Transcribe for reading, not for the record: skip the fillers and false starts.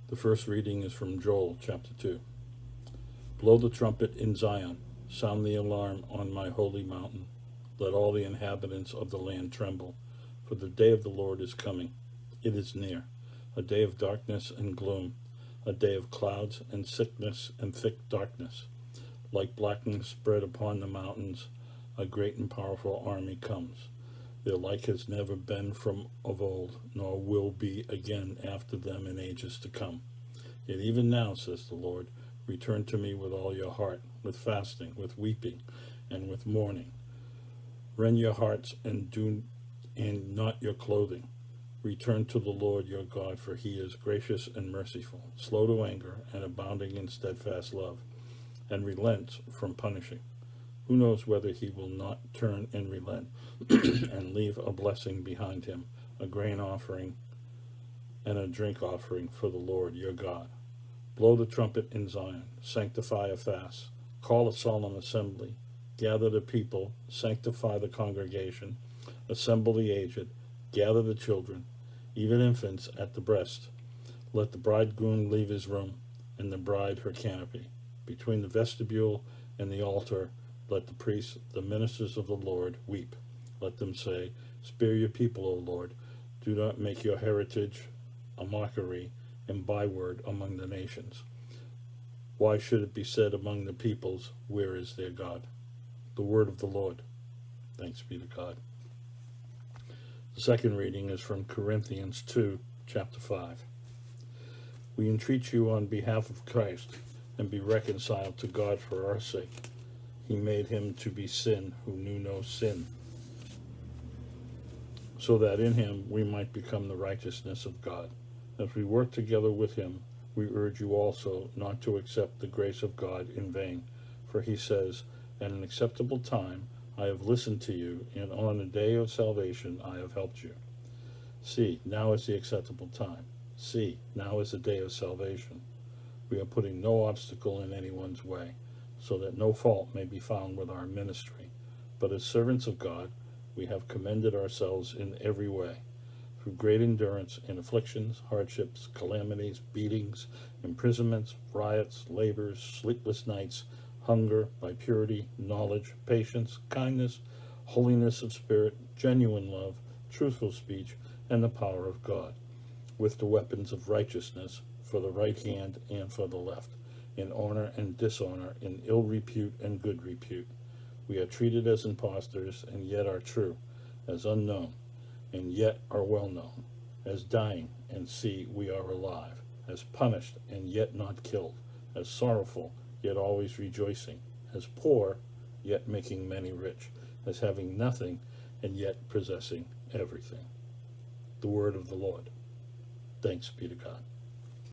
The first reading is from Joel chapter 2. Blow the trumpet in Zion, sound the alarm on my holy mountain. Let all the inhabitants of the land tremble, for the day of the Lord is coming. It is near, a day of darkness and gloom, a day of clouds and sickness and thick darkness. Like blackness spread upon the mountains, a great and powerful army comes. Their like has never been from of old, nor will be again after them in ages to come. Yet even now, says the Lord, return to me with all your heart, with fasting, with weeping, and with mourning. Rend your hearts and not your clothing. Return to the Lord your God, for he is gracious and merciful, slow to anger, and abounding in steadfast love, and relents from punishing. Who knows whether he will not turn and relent and leave a blessing behind him, a grain offering and a drink offering for the Lord your God. Blow the trumpet in Zion, sanctify a fast, call a solemn assembly, gather the people, sanctify the congregation, assemble the aged, gather the children, even infants at the breast. Let the bridegroom leave his room, and the bride her canopy. Between the vestibule and the altar, let the priests, the ministers of the Lord, weep. Let them say, spare your people, O Lord. Do not make your heritage a mockery and byword among the nations. Why should it be said among the peoples, where is their God? The word of the Lord. Thanks be to God. The second reading is from Corinthians 2, chapter 5. We entreat you on behalf of Christ, and be reconciled to God for our sake. He made him to be sin who knew no sin, so that in him we might become the righteousness of God. As we work together with him, we urge you also not to accept the grace of God in vain. For he says, at an acceptable time I have listened to you, and on a day of salvation I have helped you. See, now is the acceptable time. See, now is the day of salvation. We are putting no obstacle in anyone's way, so that no fault may be found with our ministry. But as servants of God, we have commended ourselves in every way, through great endurance in afflictions, hardships, calamities, beatings, imprisonments, riots, labors, sleepless nights, hunger, by purity, knowledge, patience, kindness, holiness of spirit, genuine love, truthful speech, and the power of God, with the weapons of righteousness for the right hand and for the left, in honor and dishonor, in ill repute and good repute. We are treated as impostors, and yet are true, as unknown, and yet are well known, as dying, and see, we are alive, as punished, and yet not killed, as sorrowful, yet always rejoicing, as poor, yet making many rich, as having nothing, and yet possessing everything. The word of the Lord. Thanks be to God.